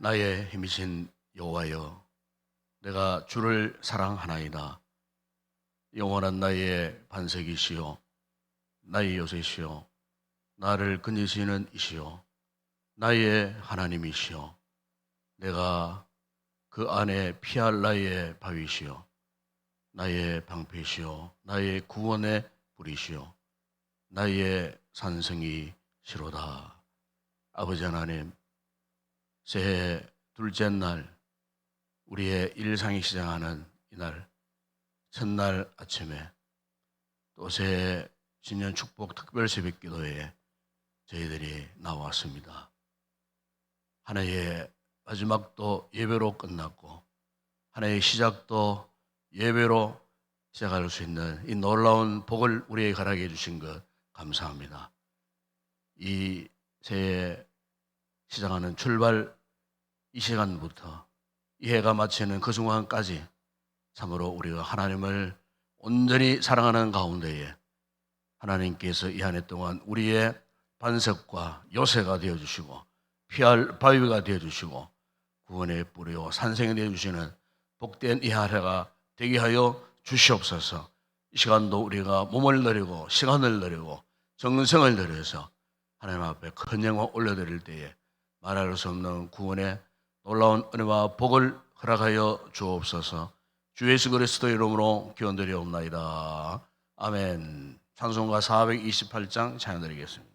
나의 힘이신 여호와여, 내가 주를 사랑하나이다. 영원한 나의 반석이시요 나의 요새시요 나를 건지시는 이시요 나의 하나님이시요 내가 그 안에 피할 나의 바위시요 나의 방패시요 나의 구원의 불이시요 나의 산성이 시로다. 아버지 하나님, 새해 둘째 날 우리의 일상이 시작하는 이날 첫날 아침에 또 새해 신년 축복 특별 새벽 기도에 저희들이 나왔습니다. 한 해의 마지막도 예배로 끝났고 한 해의 시작도 예배로 시작할 수 있는 이 놀라운 복을 우리에게 허락해 주신 것 감사합니다. 이 새해 시작하는 출발 이 시간부터 이 해가 마치는 그 순간까지 참으로 우리가 하나님을 온전히 사랑하는 가운데에 하나님께서 이 한 해 동안 우리의 반석과 요새가 되어주시고 피할 바위가 되어주시고 구원의 뿌리요 산성이 되어주시는 복된 이 한 해가 되게 하여 주시옵소서. 이 시간도 우리가 몸을 드리고 시간을 드리고 정성을 들여서 하나님 앞에 큰 영광 올려드릴 때에 말할 수 없는 구원의 놀라운 은혜와 복을 허락하여 주옵소서. 주 예수 그리스도의 이름으로 기원드리옵나이다. 아멘. 찬송가 428장 찬양드리겠습니다.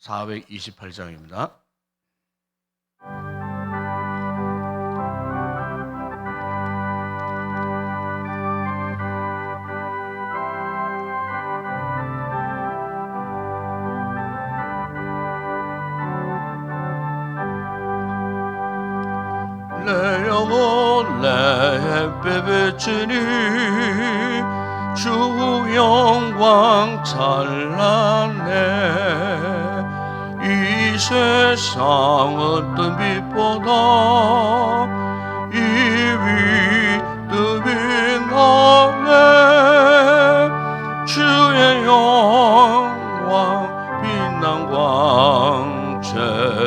428장입니다. 내 영혼 내 햇빛이니 주 영광 찬란해. 이 세상 어떤 빛보다 이 빛도 빛나네. 주의 영광 빛난 광채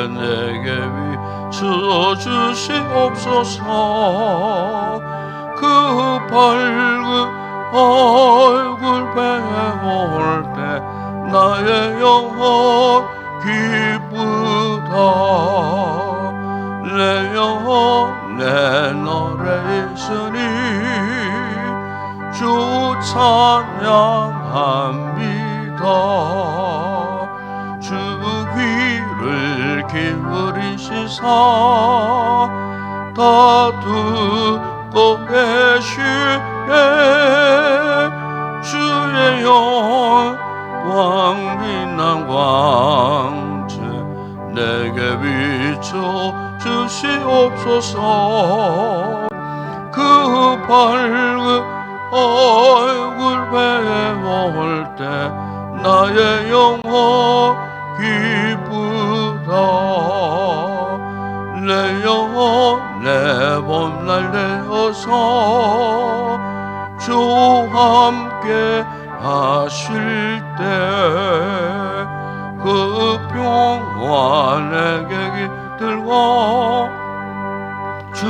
내게 주시옵소서. 그 밝은 얼굴 배울 때 나의 영혼 기쁘다. 내 영혼 내 노래 있으니 주 찬양합니다. 주 귀를 기울이시사 다 듣고 계시네. 주의 영광 빛난 광채 내게 비춰 주시옵소서. 그 밝은 얼굴 배울 때 나의 영혼 기쁘다. 내 영혼 내 봄날 되어서 주 함께 하실 때 그 평안에게 깃들고 주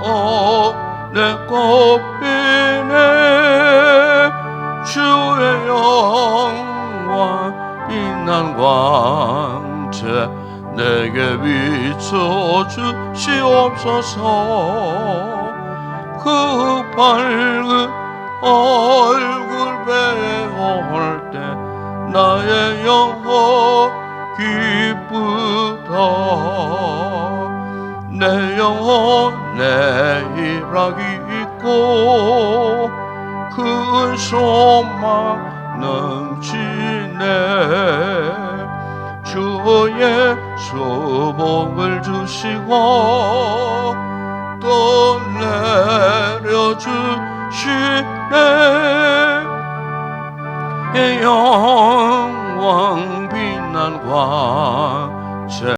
안에 꽃피네. 주의 영광 빛난 광채 내게 비춰 주시옵소서. 그 밝은 얼굴 배울 때 나의 영혼 기쁘다. 내 영혼 내 희락이 있고 큰 소망 넘치네. 주의 수복을 주시고 또 내려주시네. 영광 빛난 광채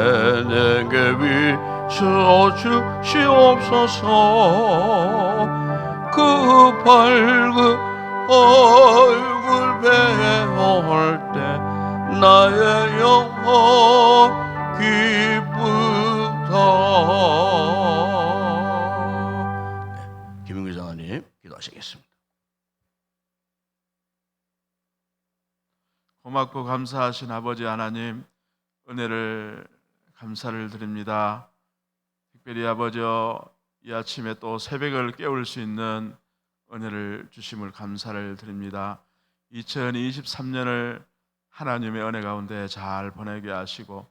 내게 비춰 주시옵소서. 그 밝은 얼굴 배울 때 나의 영혼 기쁘다. 김윤규 장관님 기도하시겠습니다. 고맙고 감사하신 아버지 하나님, 은혜를 감사를 드립니다. 특별히 아버지여, 이 아침에 또 새벽을 깨울 수 있는 은혜를 주심을 감사를 드립니다. 2023년을 하나님의 은혜 가운데 잘 보내게 하시고,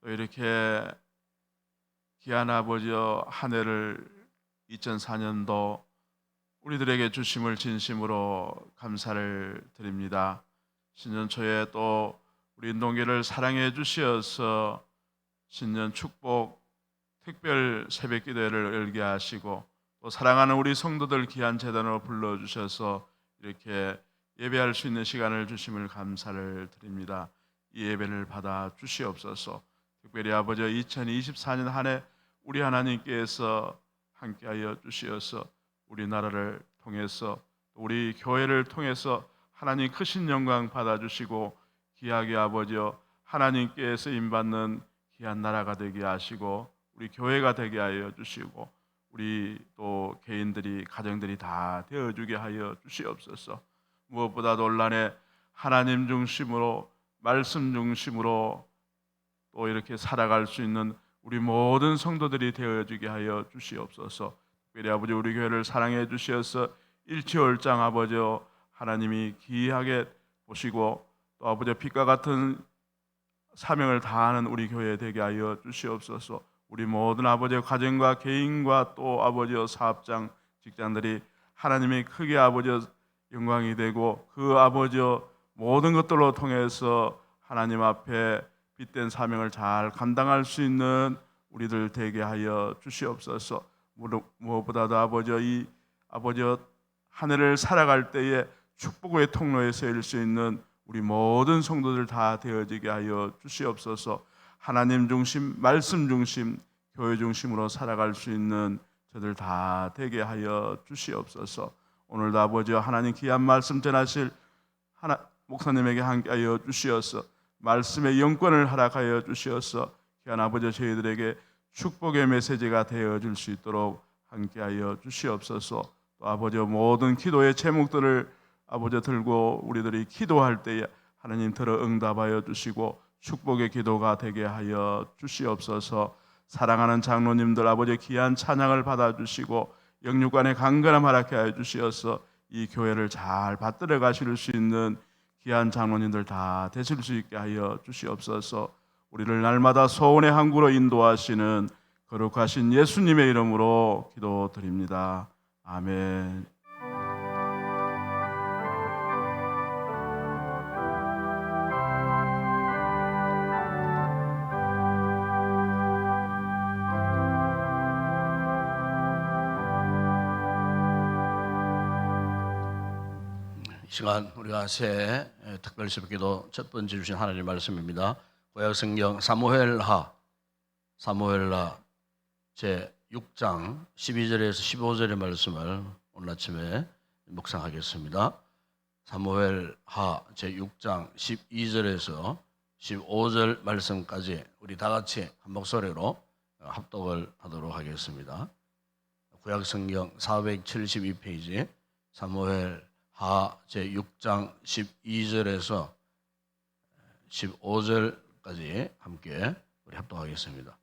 또 이렇게 귀한 아버지여, 한 해를 2004년도 우리들에게 주심을 진심으로 감사를 드립니다. 신년 초에 또 우리 인동교를 사랑해 주시어서 신년 축복 특별 새벽 기도회를 열게 하시고, 또 사랑하는 우리 성도들 귀한 제단으로 불러주셔서 이렇게 예배할 수 있는 시간을 주심을 감사를 드립니다. 이 예배를 받아 주시옵소서. 특별히 아버지 2024년 한 해 우리 하나님께서 함께하여 주시어서 우리나라를 통해서, 우리 교회를 통해서 하나님 크신 영광 받아주시고, 귀하게 아버지여 하나님께서 인받는 귀한 나라가 되게 하시고, 우리 교회가 되게 하여 주시고, 우리 또 개인들이, 가정들이 다 되어주게 하여 주시옵소서. 무엇보다 논란에 하나님 중심으로, 말씀 중심으로 또 이렇게 살아갈 수 있는 우리 모든 성도들이 되어주게 하여 주시옵소서. 특별히 아버지 우리 교회를 사랑해 주시어서 일치월장 아버지여 하나님이 귀하게 보시고, 또 아버지 빛과 같은 사명을 다하는 우리 교회 되게 하여 주시옵소서. 우리 모든 아버지의 가정과 개인과 또 아버지의 사업장, 직장들이 하나님의 크게 아버지의 영광이 되고, 그 아버지의 모든 것들로 통해서 하나님 앞에 빛된 사명을 잘 감당할 수 있는 우리들 되게 하여 주시옵소서. 무엇보다도 아버지의 한 해를 살아갈 때에 축복의 통로에 서일 수 있는 우리 모든 성도들 다 되어지게 하여 주시옵소서. 하나님 중심, 말씀 중심, 교회 중심으로 살아갈 수 있는 저들 다 되게 하여 주시옵소서. 오늘도 아버지와 하나님 귀한 말씀 전하실 목사님에게 함께하여 주시어서 말씀의 영권을 허락하여 주시어서 귀한 아버지 저희들에게 축복의 메시지가 되어줄 수 있도록 함께하여 주시옵소서. 또 아버지 모든 기도의 제목들을 아버지 들고 우리들이 기도할 때에 하나님 들어 응답하여 주시고 축복의 기도가 되게 하여 주시옵소서. 사랑하는 장로님들 아버지 귀한 찬양을 받아주시고 영육간의 강건함 허락해 하여 주시어서 이 교회를 잘 받들어 가실 수 있는 귀한 장로님들 다 되실 수 있게 하여 주시옵소서. 우리를 날마다 소원의 항구로 인도하시는 거룩하신 예수님의 이름으로 기도드립니다. 아멘. 이 시간 우리가 새 특별 새벽기도 첫 번째 주신 하나님의 말씀입니다. 구약성경 사무엘하 제 6장 12절에서 15절의 말씀을 오늘 아침에 묵상하겠습니다. 사무엘하 제 6장 12절에서 15절 말씀까지 우리 다 같이 한 목소리로 합독을 하도록 하겠습니다. 구약성경 472페이지 사무엘하 제 6장 12절에서 15절까지 함께 우리 합독하겠습니다.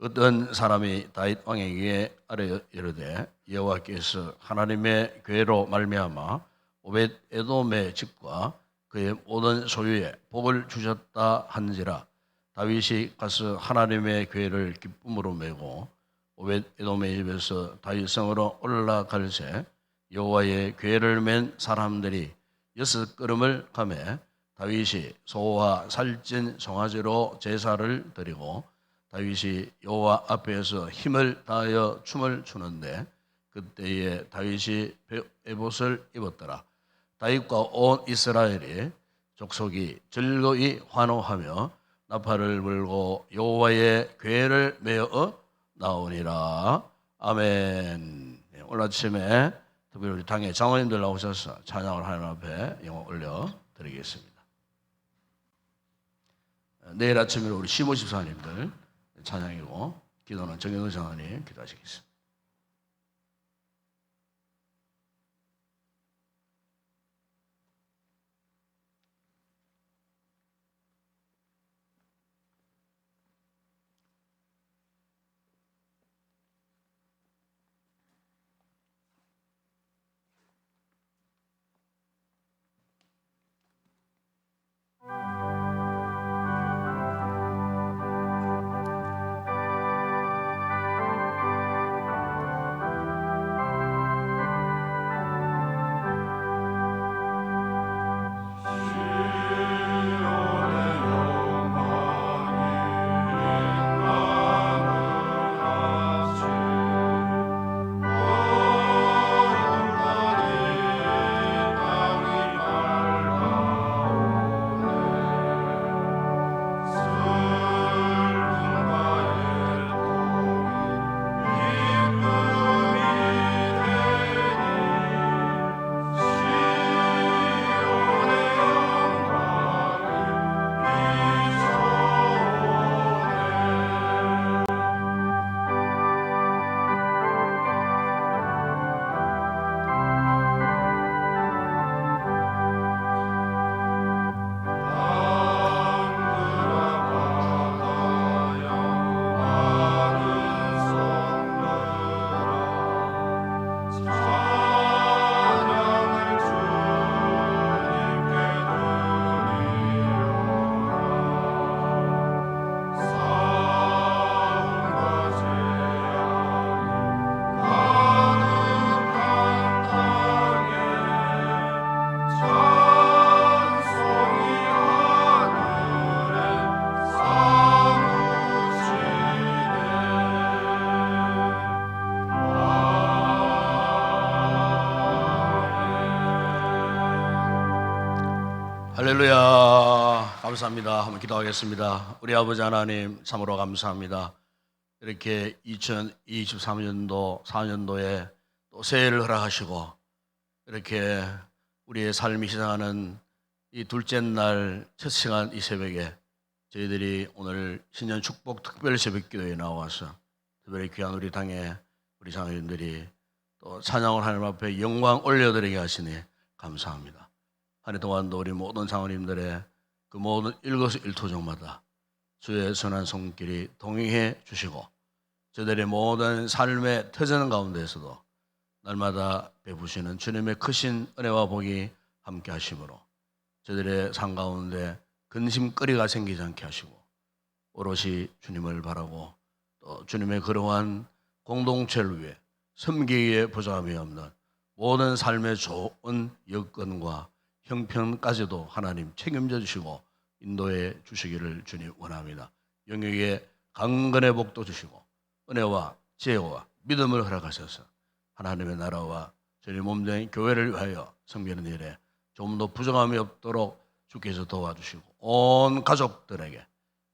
어떤 사람이 다윗 왕에게 아뢰어 이르되 여호와께서 하나님의 궤로 말미암아 오벳 에돔의 집과 그의 모든 소유에 복을 주셨다 한지라. 다윗이 가서 하나님의 궤를 기쁨으로 메고 오벳 에돔의 집에서 다윗 성으로 올라갈새 여호와의 궤를 맨 사람들이 6걸음을 가매 다윗이 소와 살찐 송아지로 제사를 드리고 다윗이 여호와 앞에서 힘을 다하여 춤을 추는데 그때에 다윗이 에봇을 입었더라. 다윗과 온 이스라엘이 족속이 즐거이 환호하며 나팔을 불고 여호와의 궤를 메어 나오니라. 아멘. 오늘 아침에 특별히 우리 당의 장로님들 나오셔서 찬양을 하나님 앞에 영광 올려 드리겠습니다. 내일 아침에 우리 시모 집사님들 찬양이고 기도는 정영은 장관님 기도하시겠습니다. 할렐루야. 감사합니다. 한번 기도하겠습니다. 우리 아버지 하나님 참으로 감사합니다. 이렇게 2023년도 4년도에 또 새해를 허락하시고 이렇게 우리의 삶이 시작하는 이 둘째 날 첫 시간 이 새벽에 저희들이 오늘 신년 축복 특별 새벽 기도에 나와서 특별히 귀한 우리 당의 우리 장로님들이 또 찬양을 하나님 앞에 영광 올려드리게 하시니 감사합니다. 한 해 동안도 우리 모든 장로님들의 그 모든 일거수일투족마다 주의 선한 손길이 동행해 주시고 저들의 모든 삶의 터전 가운데에서도 날마다 베푸시는 주님의 크신 은혜와 복이 함께 하심으로 저들의 삶 가운데 근심거리가 생기지 않게 하시고 오롯이 주님을 바라고 또 주님의 그러한 공동체를 위해 섬기기에 보장함이 없는 모든 삶의 좋은 여건과 형편까지도 하나님 책임져 주시고 인도해 주시기를 주님 원합니다. 영역에 강건의 복도 주시고 은혜와 지혜와 믿음을 허락하셔서 하나님의 나라와 저희 몸된 교회를 위하여 섬기는 일에 좀 더 부정함이 없도록 주께서 도와주시고 온 가족들에게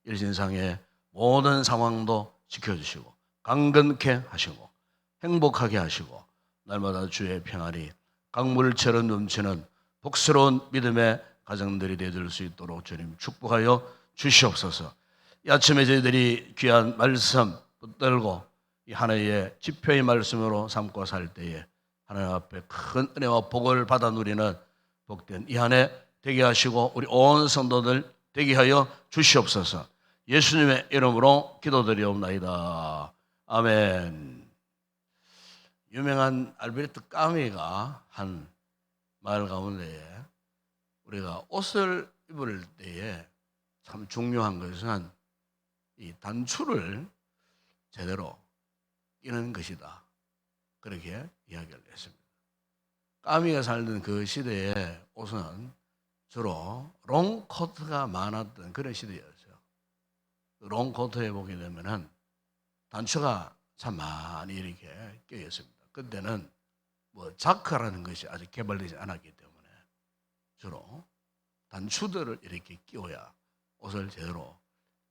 일신상의 모든 상황도 지켜주시고 강건케 하시고 행복하게 하시고 날마다 주의 평안이 강물처럼 넘치는 복스러운 믿음의 가정들이 되어줄 수 있도록 주님 축복하여 주시옵소서. 이 아침에 저희들이 귀한 말씀 붙들고 이 하나의 지표의 말씀으로 삼고 살 때에 하나님 앞에 큰 은혜와 복을 받아 누리는 복된 이 한 해 되게 하시고 우리 온 성도들 되게 하여 주시옵소서. 예수님의 이름으로 기도드리옵나이다. 아멘. 유명한 알베르트 까미가 한 말 가운데에 우리가 옷을 입을 때에 참 중요한 것은 이 단추를 제대로 끼는 것이다. 그렇게 이야기를 했습니다. 까미가 살던 그 시대에 옷은 주로 롱코트가 많았던 그런 시대였어요. 롱코트에 보게 되면은 단추가 참 많이 이렇게 껴 있습니다. 그때는 뭐 자크라는 것이 아직 개발되지 않았기 때문에 주로 단추들을 이렇게 끼워야 옷을 제대로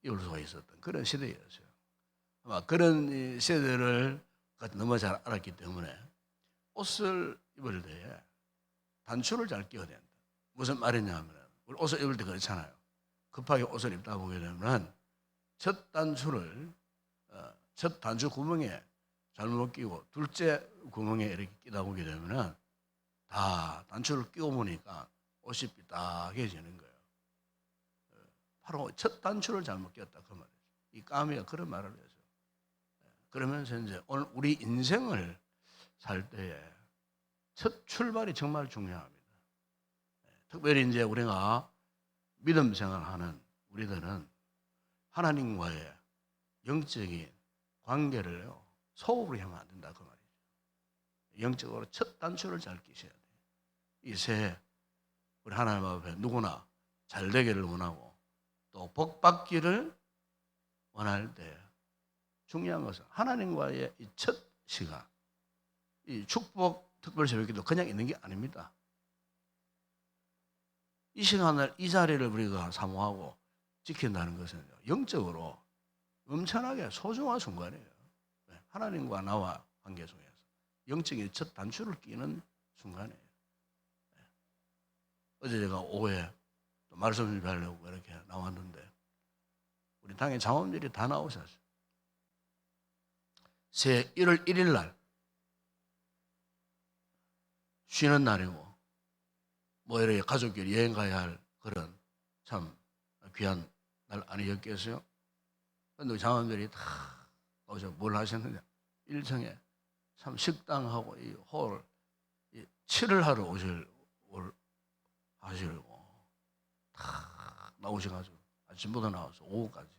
입을 수가 있었던 그런 시대였어요. 아마 그런 시대를 너무 잘 알았기 때문에 옷을 입을 때에 단추를 잘 끼워야 된다. 무슨 말이냐 하면 우리 옷을 입을 때 그렇잖아요. 급하게 옷을 입다 보게 되면 첫 단추 구멍에 잘못 끼고 둘째 구멍에 이렇게 끼다 보게 되면 다 단추를 끼워 보니까 옷이 삐딱해지는 거예요. 바로 첫 단추를 잘못 끼웠다 그 말이에요. 이 까미가 그런 말을 해서 그러면서 이제 오늘 우리 인생을 살 때에 첫 출발이 정말 중요합니다. 특별히 이제 우리가 믿음 생활하는 우리들은 하나님과의 영적인 관계를 소홀히 하면 안 된다 그 말이죠. 영적으로 첫 단추를 잘 끼셔야 돼요. 이 새해 우리 하나님 앞에 누구나 잘 되기를 원하고 또 복 받기를 원할 때 중요한 것은 하나님과의 이 첫 시간, 이 축복 특별 새벽기도 그냥 있는 게 아닙니다. 이 시간을, 이 자리를 우리가 사모하고 지킨다는 것은 영적으로 엄청나게 소중한 순간이에요. 하나님과 나와 관계 속에서 영적인 첫 단추를 끼는 순간이에요. 어제 제가 오후에 또 말씀 준비하려고 이렇게 나왔는데 우리 당의 장원들이 다 나오셨어요. 새 1월 1일 날 쉬는 날이고 뭐 이렇게 가족끼리 여행 가야 할 그런 참 귀한 날 아니었겠어요? 그런데 장원들이 다 오셔 뭘 하셨느냐? 일정에 참 식당하고 이 홀 칠을 하러 하시려고 다 나오셔가지고 아침부터 나와서 오후까지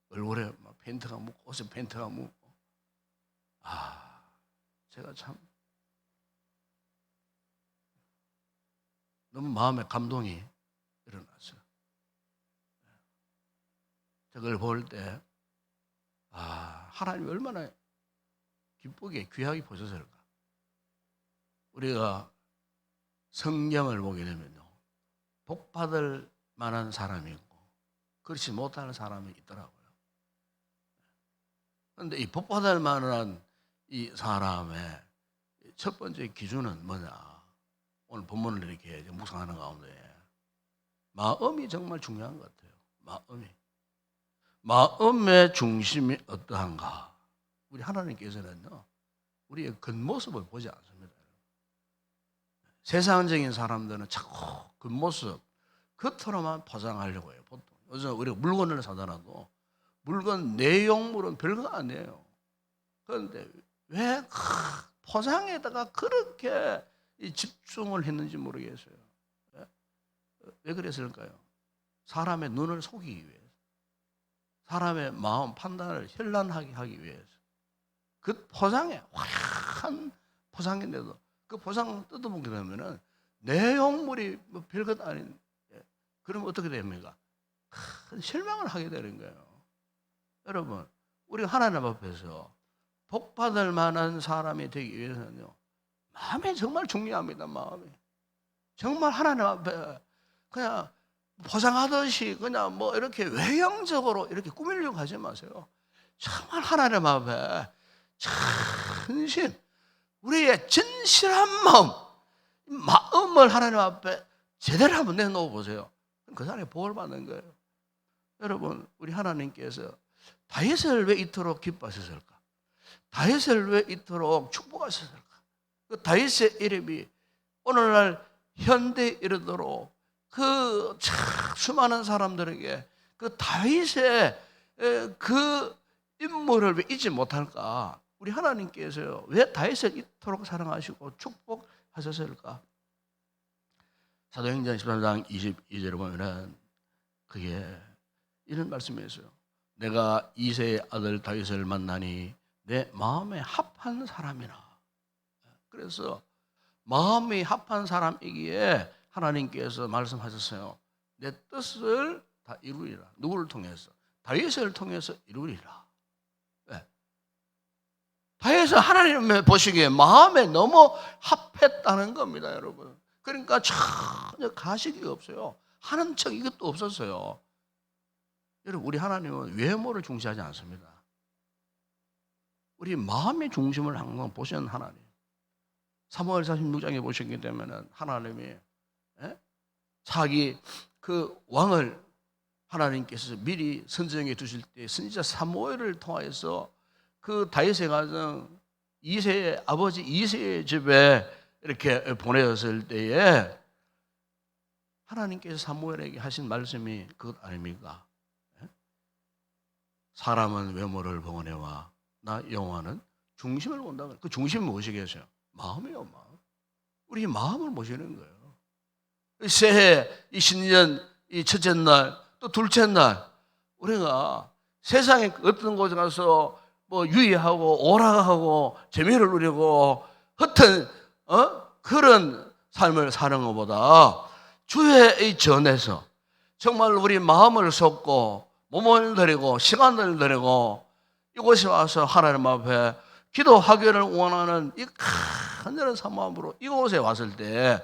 얼굴에 막 페인트가 묻고 옷에 페인트가 묻고 제가 참 너무 마음에 감동이 일어났어요. 그걸 볼 때 하나님이 얼마나 기쁘게 귀하게 보셨을까. 우리가 성경을 보게 되면요 복 받을 만한 사람이 있고 그렇지 못하는 사람이 있더라고요. 그런데 이 복 받을 만한 이 사람의 첫 번째 기준은 뭐냐? 오늘 본문을 이렇게 묵상하는 가운데 마음이 정말 중요한 것 같아요. 마음의 중심이 어떠한가? 우리 하나님께서는요 우리의 겉모습을 보지 않습니다. 세상적인 사람들은 자꾸 겉모습 겉으로만 포장하려고 해요. 보통 요즘 우리가 물건을 사더라도 물건 내용물은 별거 아니에요. 그런데 왜 포장에다가 그렇게 집중을 했는지 모르겠어요. 왜 그랬을까요? 사람의 눈을 속이기 위해서, 사람의 마음 판단을 현란하게 하기 위해서. 그 포장에 화려한 포장인데도 그 포장 뜯어보게 되면은 내용물이 뭐 별것 아닌. 그러면 어떻게 됩니까? 큰 실망을 하게 되는 거예요. 여러분, 우리 하나님 앞에서 복 받을 만한 사람이 되기 위해서는요, 마음이 정말 중요합니다. 마음이 정말 하나님 앞에 그냥 포장하듯이 그냥 뭐 이렇게 외형적으로 이렇게 꾸미려고 하지 마세요. 정말 하나님 앞에 전심 우리의 진실한 마음을 하나님 앞에 제대로 한번 내놓아 보세요. 그 사람이 복을 받는 거예요. 여러분, 우리 하나님께서 다윗을 왜 이토록 기뻐하셨을까? 다윗을 왜 이토록 축복하셨을까? 그 다윗의 이름이 오늘날 현대에 이르도록 그 수많은 사람들에게 그 다윗의 그 인물을 왜 잊지 못할까? 우리 하나님께서요 왜 다윗을 이토록 사랑하시고 축복하셨을까? 사도행전 13장 22절에 보면은 그게 이런 말씀이 있어요. 내가 이새의 아들 다윗을 만나니 내 마음에 합한 사람이라. 그래서 마음이 합한 사람이기에 하나님께서 말씀하셨어요. 내 뜻을 다 이루리라. 누구를 통해서? 다윗을 통해서 이루리라. 왜? 다윗은 하나님의 보시기에 마음에 너무 합했다는 겁니다, 여러분. 그러니까 전혀 가식이 없어요. 하는 척 이것도 없었어요. 여러분, 우리 하나님은 외모를 중시하지 않습니다. 우리 마음의 중심을 항상 보시는 하나님. 사무엘 46장에 보시게 되면 하나님이 자기 그 왕을 하나님께서 미리 선정해 두실 때 선지자 사무엘을 통하여서 그 다윗의 가정 이세의 아버지 이세의 집에 이렇게 보내었을 때에 하나님께서 사무엘에게 하신 말씀이 그것 아닙니까? 사람은 외모를 보내와 나 여호와는 중심을 본다. 그 중심은 무엇이겠어요? 마음이요, 마음. 우리 마음을 보시는 거예요. 새해, 이 신년, 이 첫째 날, 또 둘째 날, 우리가 세상에 어떤 곳에 가서 뭐 유의하고 오락하고 재미를 누리고 흩은 그런 삶을 사는 것보다 주의 전에서 정말 우리 마음을 쏟고 몸을 들이고 시간을 들이고 이곳에 와서 하나님 앞에 기도하기를 원하는 이 간절한 사모함으로 이곳에 왔을 때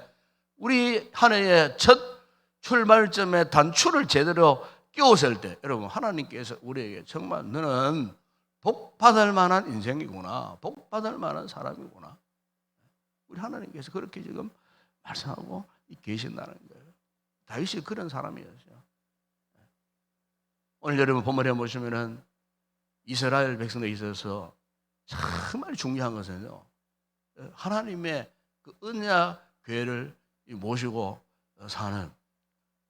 우리 한 해의 첫 출발점에 단추를 제대로 끼웠을 때 여러분 하나님께서 우리에게 정말 너는 복받을 만한 인생이구나, 복받을 만한 사람이구나, 우리 하나님께서 그렇게 지금 말씀하고 계신다는 거예요. 다윗이 그런 사람이었어요. 오늘 여러분 본문에 보시면은 이스라엘 백성들에 있어서 정말 중요한 것은요, 하나님의 그 언약 교회를 모시고 사는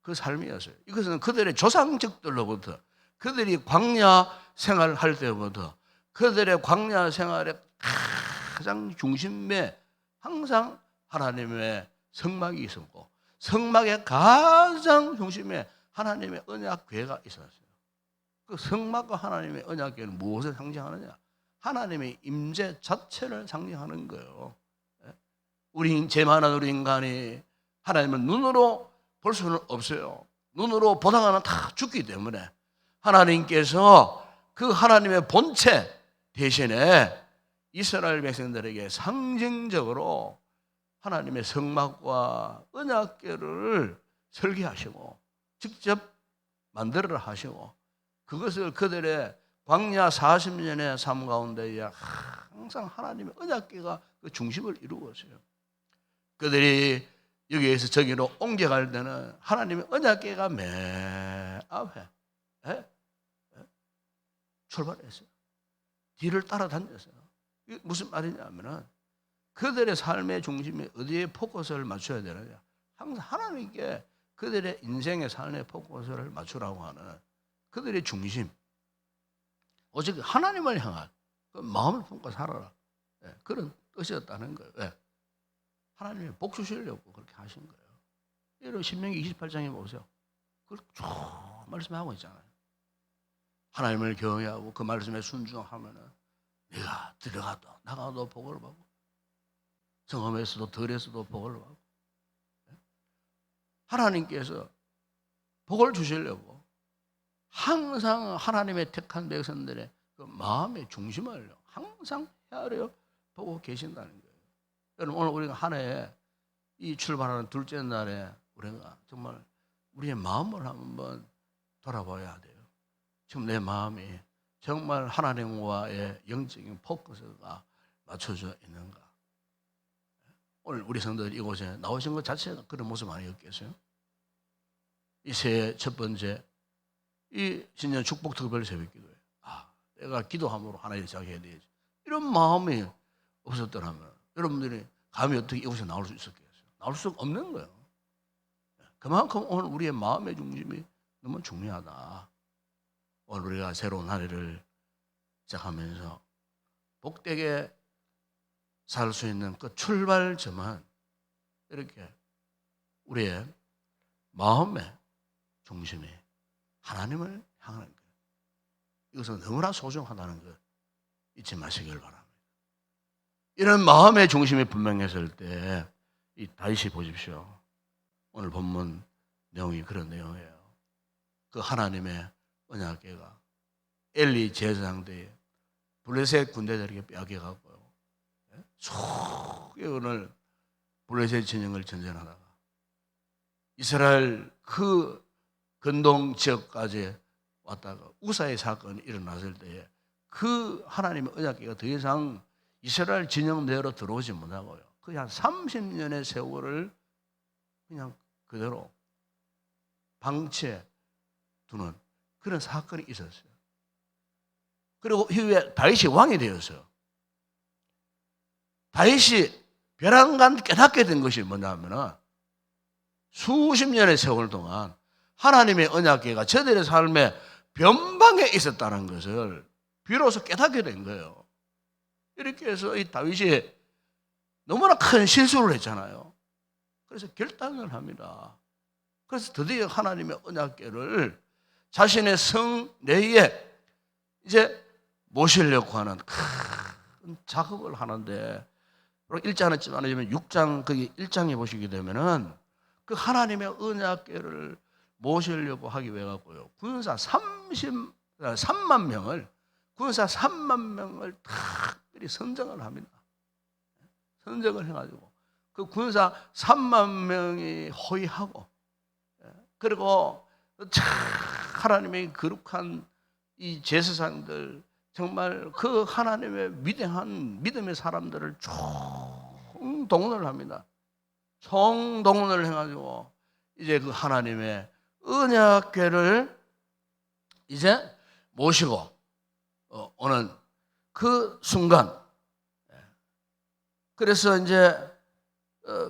그 삶이었어요. 이것은 그들의 조상적들로부터 그들이 광야 생활을 할 때부터 그들의 광야 생활의 가장 중심에 항상 하나님의 성막이 있었고 성막의 가장 중심에 하나님의 언약 교회가 있었어요. 그 성막과 하나님의 언약 교회는 무엇을 상징하느냐? 하나님의 임재 자체를 상징하는 거예요. 우리 죄만한 우리 인간이 하나님을 눈으로 볼 수는 없어요. 눈으로 보다가는 다 죽기 때문에 하나님께서 그 하나님의 본체 대신에 이스라엘 백성들에게 상징적으로 하나님의 성막과 언약궤를 설계하시고 직접 만들어라 하시고 그것을 그들의 광야 40년의 삶 가운데에 항상 하나님의 언약궤가 그 중심을 이루었어요. 그들이 여기에서 저기로 옮겨갈 때는 하나님의 언약궤가 맨 앞에 출발했어요. 뒤를 따라다녔어요. 이게 무슨 말이냐면은 그들의 삶의 중심에 어디에 포커스를 맞춰야 되느냐? 항상 하나님께 그들의 인생의 삶의 포커스를 맞추라고 하는 그들의 중심, 오직 하나님을 향한 그 마음을 품고 살아라, 그런 뜻이었다는 거예요. 하나님이 복 주시려고 그렇게 하신 거예요. 여러분 신명기 28장에 보세요. 그걸 쭉 말씀하고 있잖아요. 하나님을 경외하고 그 말씀에 순종하면은 네가 들어가도 나가도 복을 받고 성험에서도 덜에서도 복을 받고 하나님께서 복을 주시려고 항상 하나님의 택한 백성들의 그 마음의 중심을 항상 헤아려 보고 계신다는 거예요. 여러분 오늘 우리가 한 해에 이 출발하는 둘째 날에 우리가 정말 우리의 마음을 한번 돌아봐야 돼요. 지금 내 마음이 정말 하나님과의 영적인 포커스가 맞춰져 있는가? 오늘 우리 성도들 이곳에 나오신 것 자체가 그런 모습 아니었겠어요? 이 새해 첫 번째 이 신년 축복 특별 새벽기도에 내가 기도함으로 하나님 시작해야 되지, 이런 마음이 없었더라면 여러분들이 감히 어떻게 이곳에 나올 수 있었겠어요? 나올 수 없는 거예요. 그만큼 오늘 우리의 마음의 중심이 너무 중요하다. 오늘 우리가 새로운 한 해를 시작하면서 복되게 살 수 있는 그 출발점은 이렇게 우리의 마음의 중심이 하나님을 향하는 거예요. 이것은 너무나 소중하다는 것 잊지 마시길 바랍니다. 이런 마음의 중심이 분명했을 때 이 다윗이 보십시오. 오늘 본문 내용이 그런 내용이에요. 그 하나님의 언약궤가 엘리 제사장 때에 블레셋 군대들에게 빼앗겨갔고요. 수개월을 블레셋 진영을 전전하다가 이스라엘 그 근동 지역까지 왔다가 우사의 사건이 일어났을 때에 그 하나님의 언약궤가 더 이상 이스라엘 진영 내로 들어오지 못하고요. 그냥 30년의 세월을 그냥 그대로 방치해 두는 그런 사건이 있었어요. 그리고 이후에 다윗이 왕이 되었어요. 다윗이 벼랑간 깨닫게 된 것이 뭐냐면은 수십 년의 세월 동안 하나님의 언약궤가 저들의 삶에 변방에 있었다는 것을 비로소 깨닫게 된 거예요. 이렇게 해서 이 다윗이 너무나 큰 실수를 했잖아요. 그래서 결단을 합니다. 그래서 드디어 하나님의 언약궤를 자신의 성 내에 이제 모시려고 하는 큰 작업을 하는데, 1장은 좀 안 하지만 6장 거기 1장에 보시게 되면은 그 하나님의 언약궤를 모시려고 하기 위해 갖고요, 군사 3만 명을 특별히 선정을 합니다. 선정을 해가지고 그 군사 3만 명이 호위하고, 그리고 하나님의 거룩한 이 제사장들, 정말 그 하나님의 위대한 믿음의 사람들을 총동원을 합니다. 총동원을 해가지고 이제 그 하나님의 언약궤를 이제 모시고 오는 그 순간, 그래서 이제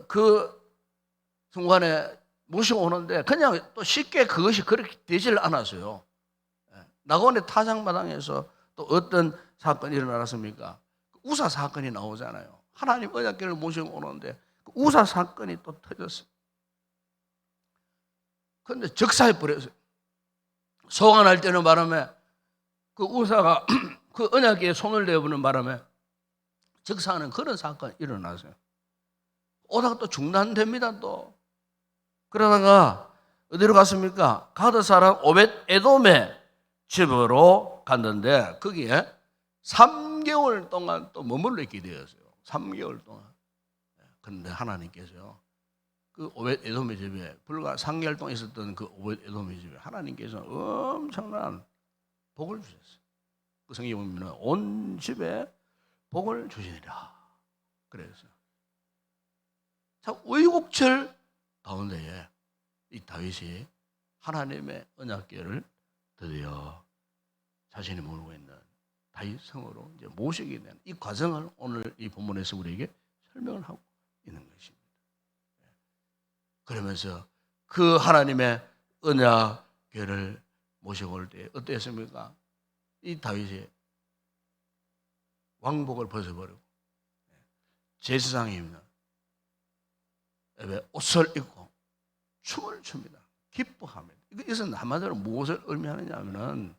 그 순간에 모시고 오는데 그냥 또 쉽게 그것이 그렇게 되질 않았어요. 나고네 타작마당에서 또 어떤 사건이 일어났습니까? 우사 사건이 나오잖아요. 하나님 언약궤를 모시고 오는데 그 우사 사건이 또 터졌어요. 그런데 적사해 버렸어요. 소환할 때는 바람에 그 우사가 그 언약궤에 손을 대보는 바람에 적사하는 그런 사건이 일어났어요. 오다가 또 중단됩니다. 또 그러다가 어디로 갔습니까? 가드 사람 오벳 에돔의 집으로 갔는데 거기에 3개월 동안 또 머물러 있게 되었어요. 3개월 동안. 그런데 하나님께서요, 그 오벳 에돔의 집에, 불과 3개월 동안 있었던 그 오벳 에돔의 집에 하나님께서 엄청난 복을 주셨어요. 그 성경에 보면 온 집에 복을 주시리라 그랬어요. 자, 우유곡절 가운데에 이 다윗이 하나님의 언약궤를 드디어 자신이 모르고 있는 다윗 성으로 이제 모시게 되는 이 과정을 오늘 이 본문에서 우리에게 설명을 하고 있는 것입니다. 그러면서 그 하나님의 언약궤를 모시고 올 때 어땠습니까? 이 다윗이 왕복을 벗어버리고 제사장이 입는 옷을 입고 춤을 춥니다. 기뻐합니다. 이것은 한마디로 무엇을 의미하느냐 하면은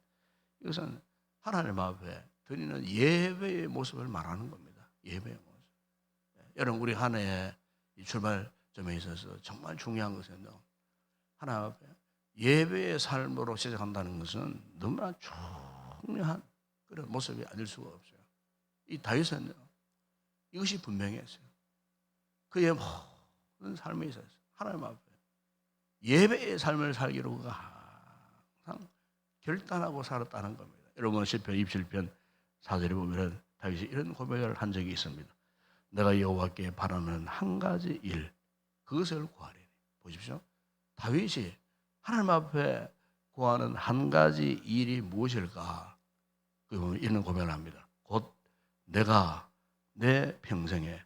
이것은 하나님 앞에 드리는 예배의 모습을 말하는 겁니다. 예배의 모습. 여러분, 우리 한 해의 출발점에 있어서 정말 중요한 것은 하나님 앞에 예배의 삶으로 시작한다는 것은 너무나 중요한 그런 모습이 아닐 수가 없어요. 이 다윗은 이것이 분명했어요. 그의 모든 삶에 있어서 하나님 앞에 예배의 삶을 살기로 그가 항상 결단하고 살았다는 겁니다. 여러분, 시편 27편 4절에 보면 다윗이 이런 고백을 한 적이 있습니다. 내가 여호와께 바라는 한 가지 일, 그것을 구하리니. 보십시오. 다윗이 하나님 앞에 구하는 한 가지 일이 무엇일까? 그 보면 이런 고백을 합니다. 곧 내가 내 평생에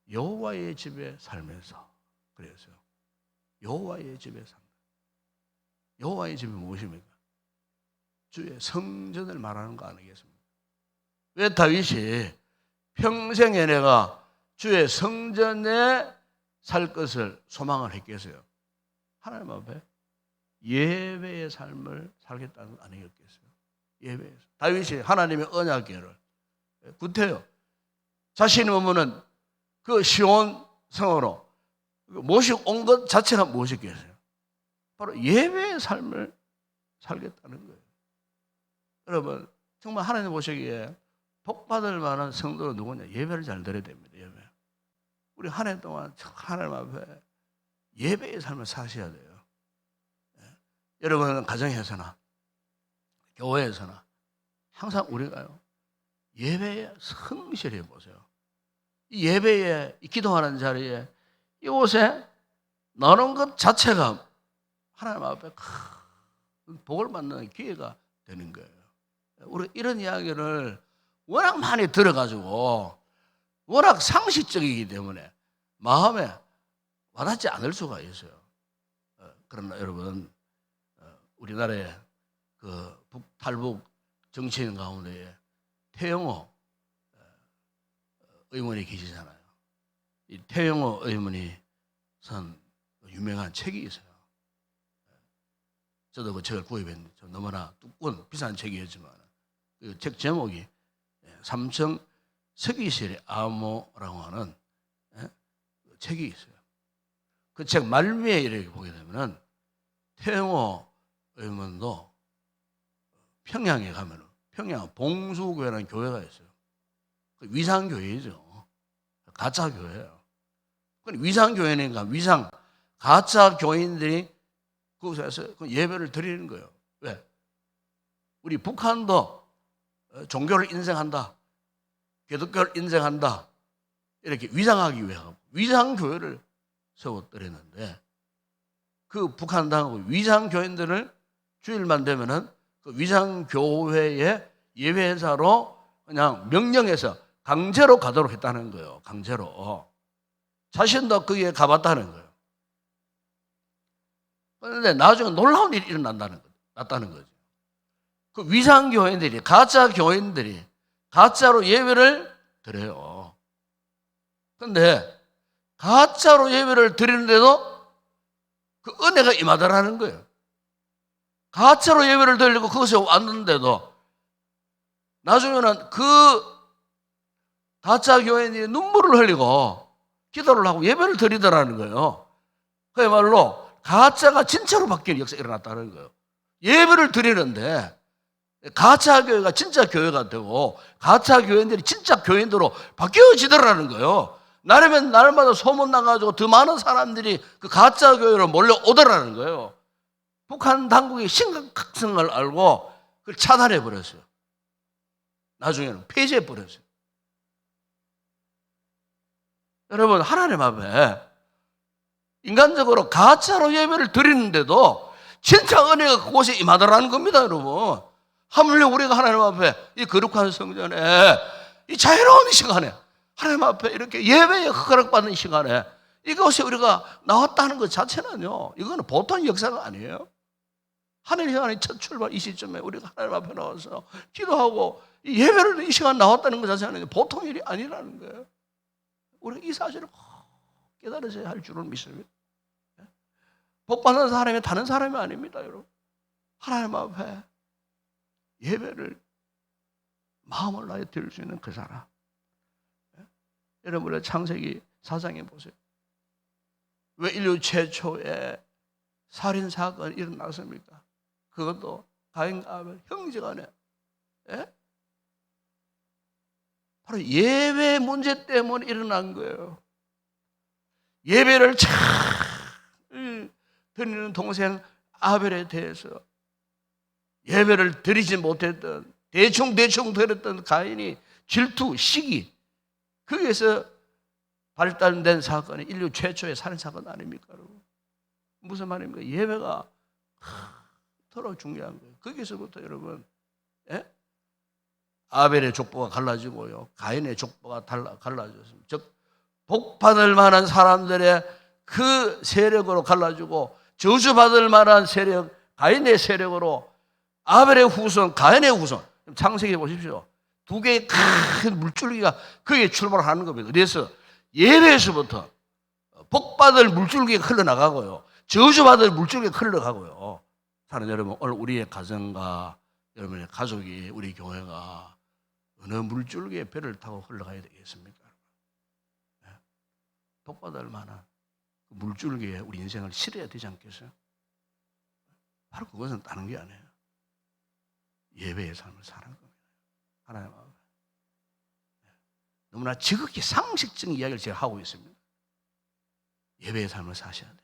여호와의 집에 살면서. 그래서요, 여호와의 집에 산다. 여호와의 집이 무엇입니까? 주의 성전을 말하는 거 아니겠습니까? 왜 다윗이 평생에 내가 주의 성전에 살 것을 소망을 했겠어요? 하나님 앞에 예배의 삶을 살겠다는 거 아니겠겠어요? 예배에서 다윗이 하나님의 언약궤를 구태여 자신이 머무는 그 시온 성으로 모시고 온 것 자체가 무엇이겠어요? 바로 예배의 삶을 살겠다는 거예요. 여러분, 정말 하나님 보시기에 복받을 만한 성도는 누구냐? 예배를 잘 드려야 됩니다. 예배. 우리 한 해 동안 하나님 앞에 예배의 삶을 사셔야 돼요. 여러분, 가정에서나 교회에서나 항상 우리가요, 예배에 성실해 보세요. 이 예배에, 이 기도하는 자리에 이곳에 나오는 것 자체가 하나님 앞에 큰 복을 받는 기회가 되는 거예요. 우리 이런 이야기를 워낙 많이 들어가지고 워낙 상식적이기 때문에 마음에 와닿지 않을 수가 있어요. 그러나 여러분, 우리나라의 그 북탈북 정치인 가운데 태영호 의원이 계시잖아요. 이 태영호 의원이 쓴 유명한 책이 있어요. 저도 그 책을 구입했는데 너무나 두꺼운 비싼 책이었지만 그 책 제목이 삼성 서기실의 암호라고 하는 책이 있어요. 그 책 말미에 이렇게 보게 되면은 태영호 의원도 평양에 가면은 평양 봉수교회라는 교회가 있어요. 그 위상교회죠. 가짜 교회예요. 위상교회니까 가짜 교인들이 그곳에서 예배를 드리는 거예요. 왜? 우리 북한도 종교를 인정한다, 기독교를 인정한다, 이렇게 위장하기 위하여 위장교회를 세워드렸는데 그 북한당하고 위장교인들을 주일만 되면은 그 위장교회의 예배자로 그냥 명령해서 강제로 가도록 했다는 거예요. 강제로. 자신도 거기에 가봤다는 거예요. 그런데 나중에 놀라운 일이 났다는 거죠. 그 위상교인들이, 가짜 교인들이 가짜로 예배를 드려요. 그런데 가짜로 예배를 드리는데도 그 은혜가 임하더라는 거예요. 가짜로 예배를 드리려고 그것에 왔는데도 나중에는 그 가짜 교인이 눈물을 흘리고 기도를 하고 예배를 드리더라는 거예요. 그야말로 가짜가 진짜로 바뀌는 역사가 일어났다는 거예요. 예배를 드리는데 가짜 교회가 진짜 교회가 되고 가짜 교인들이 진짜 교인으로 바뀌어지더라는 거예요. 날이면 날마다 소문 나가지고 더 많은 사람들이 그 가짜 교회로 몰려오더라는 거예요. 북한 당국이 심각성을 알고 그걸 차단해 버렸어요. 나중에는 폐지해 버렸어요. 여러분, 하나님 앞에 인간적으로 가짜로 예배를 드리는데도 진짜 은혜가 그곳에 임하더라는 겁니다, 여러분. 하물며 우리가 하나님 앞에 이 거룩한 성전에 이 자유로운 시간에 하나님 앞에 이렇게 예배에 허락받는 시간에 이곳에 우리가 나왔다는 것 자체는요, 이거는 보통 역사가 아니에요. 하나님의 첫 출발 이 시점에 우리가 하나님 앞에 나와서 기도하고 예배를 이 시간 나왔다는 것 자체는 보통 일이 아니라는 거예요. 우리가 이 사실을 깨달으셔야 할 줄을 믿습니다. 복 받는 사람이 다른 사람이 아닙니다, 여러분. 하나님 앞에 예배를 마음을 다해 드릴 수 있는 그 사람. 여러분의 창세기 4장에 보세요. 왜 인류 최초의 살인 사건이 일어났습니까? 그것도 가인과 아벨 형제간에 바로 예배 문제 때문에 일어난 거예요. 예배를 잘 드리는 동생 아벨에 대해서 예배를 드리지 못했던 대충 드렸던 가인이 질투, 시기, 거기에서 발달된 사건이 인류 최초의 살인사건 아닙니까, 여러분? 무슨 말입니까? 예배가 더러 중요한 거예요. 거기서부터 여러분, 아벨의 족보가 갈라지고요, 가인의 족보가 갈라졌습니다. 즉 복받을 만한 사람들의 그 세력으로 갈라지고 저주받을 만한 세력, 가인의 세력으로 아벨의 후손, 가인의 후손. 창세기 보십시오. 두 개의 큰 물줄기가 거기에 출발하는 겁니다. 그래서 예배에서부터 복받을 물줄기가 흘러나가고요, 저주받을 물줄기가 흘러가고요. 사랑하는 여러분, 오늘 우리의 가정과 여러분의 가족이, 우리 교회가 어느 물줄기의 배를 타고 흘러가야 되겠습니까? 복받을 만한 그 물줄기에 우리 인생을 실어야 되지 않겠어요? 바로 그것은 다른 게 아니에요. 예배의 삶을 사는 겁니다. 하나님 앞에. 너무나 지극히 상식적인 이야기를 제가 하고 있습니다. 예배의 삶을 사셔야 돼요.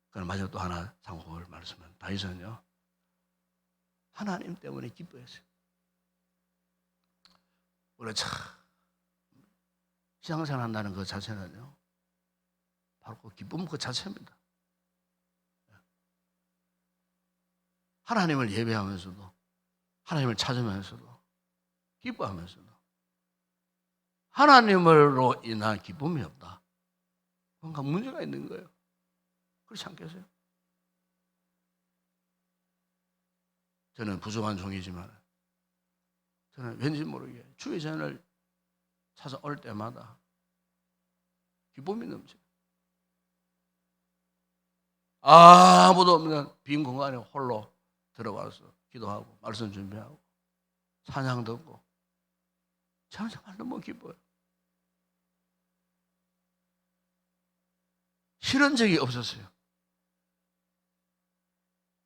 그럼 마지막 또 하나 참고할 말씀은 다윗은요, 하나님 때문에 기뻐했어요. 우리가 참 신앙생활 한다는 것 자체는요, 바로 그 기쁨 그 자체입니다. 하나님을 예배하면서도 하나님을 찾으면서도 기뻐하면서도 하나님으로 인한 기쁨이 없다. 뭔가 문제가 있는 거예요. 그렇지 않겠어요? 저는 부족한 종이지만 저는 왠지 모르게 주의 전을 찾아올 때마다 기쁨이 넘쳐요. 아무도 없는 빈 공간에 홀로 들어와서 기도하고 말씀 준비하고 찬양 듣고 저는 정말 너무 기뻐요. 싫은 적이 없었어요.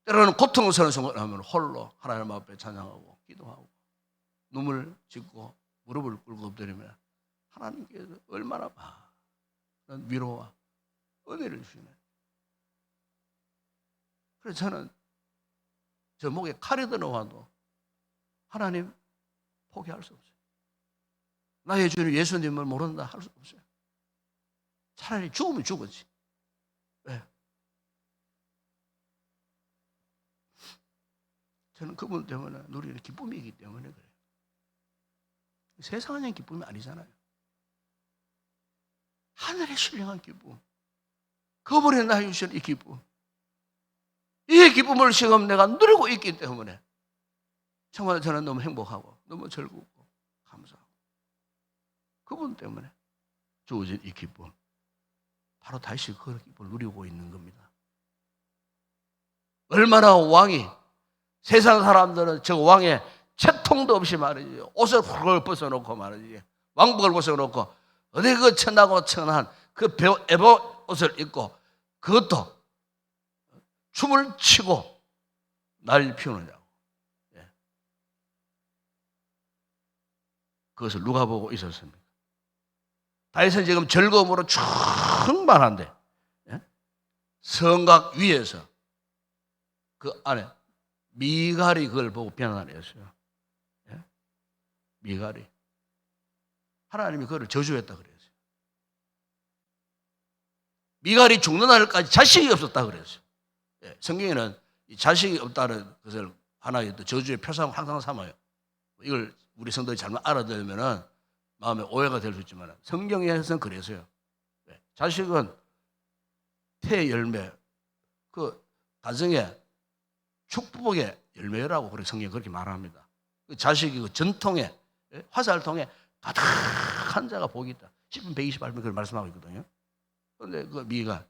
때로는 고통스러운 순간을 하면 홀로 하나님 앞에 찬양하고 기도하고 눈물 짓고 무릎을 꿇고 엎드리면 하나님께서 얼마나 많은 위로와 은혜를 주시네. 그래서 저는 저 목에 칼이 들어와도 하나님 포기할 수 없어요. 나의 주님 예수님을 모른다 할 수 없어요. 차라리 죽으면 죽었지. 왜? 저는 그분 때문에 누리는 기쁨이기 때문에 그래요. 세상의 기쁨이 아니잖아요. 하늘의 신령한 기쁨, 그분이 나에게 주신 이 기쁨, 이 기쁨을 지금 내가 누리고 있기 때문에 정말 저는 너무 행복하고 너무 즐겁고 감사하고 그분 때문에 주어진 이 기쁨, 바로 다시 그 기쁨을 누리고 있는 겁니다. 얼마나 왕이, 세상 사람들은 저 왕의 채통도 없이 말이지 옷을 훌걸 벗어놓고 말이지 왕복을 벗어놓고 어디 그 천하고 천한 그 에보 옷을 입고 그것도 춤을 치고 날 피우느냐고. 그것을 누가 보고 있었습니까? 다윗은 지금 즐거움으로 충만한데 성곽 위에서 그 안에 미갈이 그걸 보고 비난했어요. 미갈이 하나님이 그를 저주했다 그랬어요. 미갈이 죽는 날까지 자식이 없었다 그랬어요. 성경에는 이 자식이 없다는 것을 하나의 저주의 표상을 항상 삼아요. 이걸 우리 성도들이 잘못 알아들으면 마음에 오해가 될 수 있지만 성경에서는 그래서요. 자식은 태 열매, 그 가정의 축복의 열매라고 그렇게 성경이 그렇게 말합니다. 그 자식이 그 전통에 화살통에 가득한 자가 복이 있다. 10분 128분 그걸 말씀하고 있거든요. 그런데 그 미가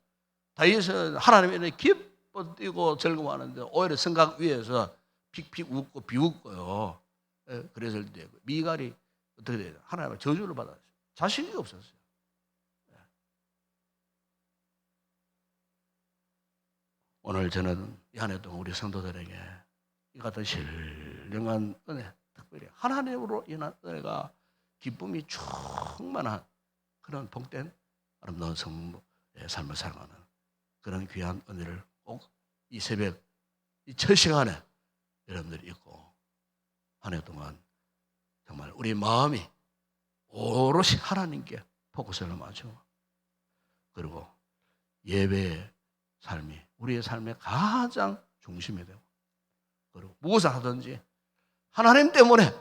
다윗은 하나님의 기뻐 뛰고 즐거워하는데 오히려 성곽 위에서 픽픽 웃고 비웃고요. 그래서 미갈이 어떻게 돼요? 하나님의 저주를 받았어요. 자식이 없었어요. 오늘 저는 이 한 해 동안 우리 성도들에게 이 같은 신령한 은혜, 특별히 하나님으로 인한 은혜가 기쁨이 충만한 그런 복된 아름다운 성도의 삶을 살아가는 그런 귀한 은혜를 꼭 이 새벽 이 첫 시간에 여러분들이 있고 한 해 동안 정말 우리 마음이 오롯이 하나님께 포커스를 맞춰 그리고 예배의 삶이 우리의 삶의 가장 중심이 되고 그리고 무엇을 하든지 하나님 때문에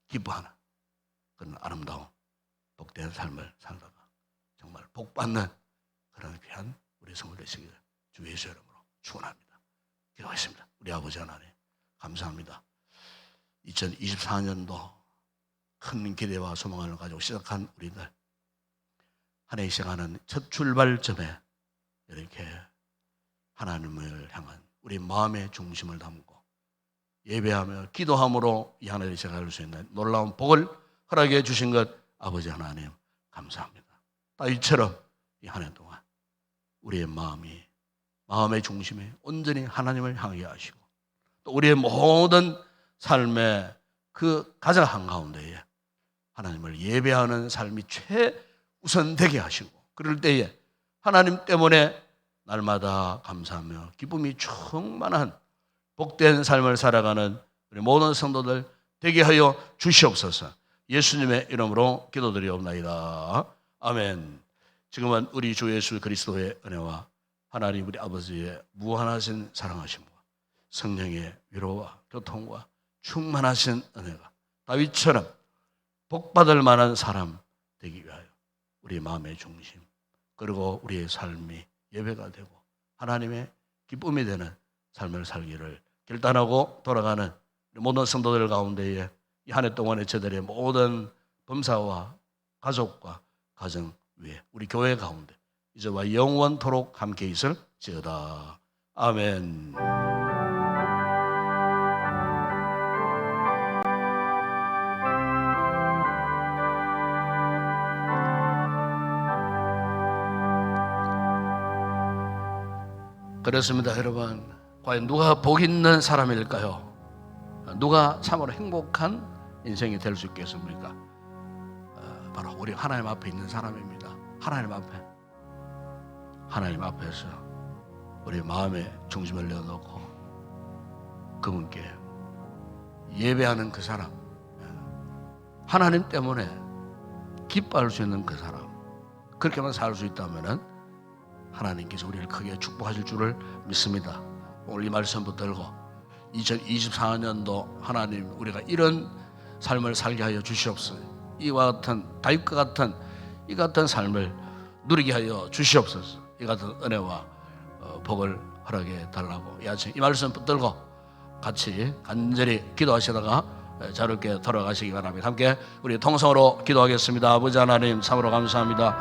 기뻐하는 그런 아름다운 복된 삶을 살다가 정말 복받는 그런 귀한 우리 성도 되시기를 주 예수 이름으로 축원합니다. 기도하겠습니다. 우리 아버지 하나님 감사합니다. 2024년도 큰 기대와 소망을 가지고 시작한 우리들 한 해 시작하는 첫 출발점에 이렇게 하나님을 향한 우리 마음의 중심을 담고 예배하며 기도함으로 이 한 해를 시작할 수 있는 놀라운 복을 허락해 주신 것 아버지 하나님 감사합니다. 다윗처럼 이 한 해 동안 우리의 마음의 중심에 온전히 하나님을 향하게 하시고 또 우리의 모든 삶의 그 가장 한가운데에 하나님을 예배하는 삶이 최우선되게 하시고 그럴 때에 하나님 때문에 날마다 감사하며 기쁨이 충만한 복된 삶을 살아가는 우리 모든 성도들 되게 하여 주시옵소서. 예수님의 이름으로 기도드리옵나이다. 아멘. 지금은 우리 주 예수 그리스도의 은혜와 하나님 우리 아버지의 무한하신 사랑하심과 성령의 위로와 교통과 충만하신 은혜가 다윗처럼 복받을 만한 사람 되기 위하여 우리 마음의 중심 그리고 우리의 삶이 예배가 되고 하나님의 기쁨이 되는 삶을 살기를 결단하고 돌아가는 모든 성도들 가운데에 이 한 해 동안의 저들의 모든 범사와 가족과 가정 위에 우리 교회 가운데 이제와 영원토록 함께 있을지어다. 아멘. 그렇습니다, 여러분. 과연 누가 복 있는 사람일까요? 누가 참으로 행복한 인생이 될 수 있겠습니까? 바로 우리 하나님 앞에 있는 사람입니다. 하나님 앞에서 우리 마음의 중심을 내어놓고 그분께 예배하는 그 사람, 하나님 때문에 기뻐할 수 있는 그 사람, 그렇게만 살 수 있다면 하나님께서 우리를 크게 축복하실 줄을 믿습니다. 오늘 이 말씀 붙들고 2024년도 하나님 우리가 이런 삶을 살게 하여 주시옵소서. 이와 같은 다윗과 같은 이 같은 삶을 누리게 하여 주시옵소서. 이 같은 은혜와 복을 허락해 달라고 이 아침 이 말씀 붙들고 같이 간절히 기도하시다가 자유롭게 돌아가시기 바랍니다. 함께 우리 통성으로 기도하겠습니다. 아버지 하나님 참으로 감사합니다.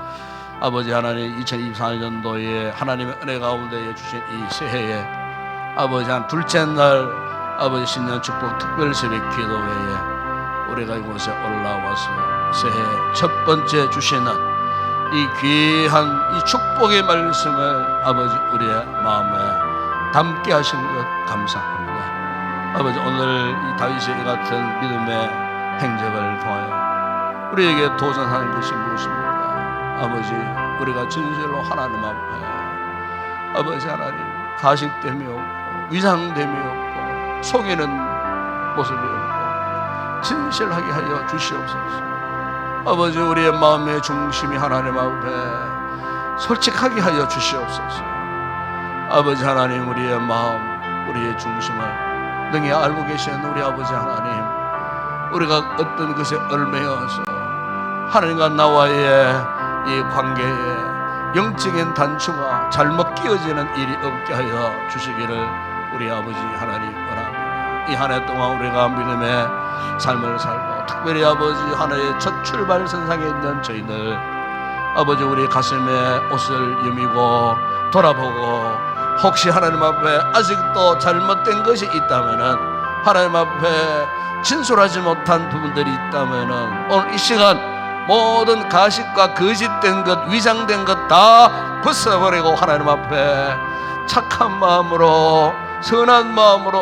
아버지 하나님 2024년도에 하나님의 은혜 가운데 주신 이 새해에 아버지 한 둘째 날 아버지 신년 축복 특별 새벽 기도회에 우리가 이곳에 올라와서 새해 첫 번째 주시는 이 귀한 이 축복의 말씀을 아버지 우리의 마음에 담게 하신 것 감사합니다. 아버지 오늘 이 다윗의 같은 믿음의 행적을 통하여 우리에게 도전하는 것이 무엇입니까? 아버지 우리가 진실로 하나님 앞에 아버지 하나님 가식됨이 없고 위장됨이 없고 속이는 모습이 없고 진실하게 하여 주시옵소서. 아버지 우리의 마음의 중심이 하나님 앞에 솔직하게 하여 주시옵소서. 아버지 하나님 우리의 마음 우리의 중심을 능히 알고 계신 우리 아버지 하나님, 우리가 어떤 것에 얽매여서 하나님과 나와의 이 관계에 영적인 단추가 잘못 끼어지는 일이 없게 하여 주시기를 우리 아버지 하나님 원합니다. 이 한 해 동안 우리가 믿음의 삶을 살고 특별히 아버지 하나의 첫 출발선상에 있는 저희들 아버지 우리 가슴에 옷을 여미고 돌아보고 혹시 하나님 앞에 아직도 잘못된 것이 있다면은 하나님 앞에 진솔하지 못한 부분들이 있다면은 오늘 이 시간 모든 가식과 거짓된 것, 위장된 것 다 벗어버리고 하나님 앞에 착한 마음으로 선한 마음으로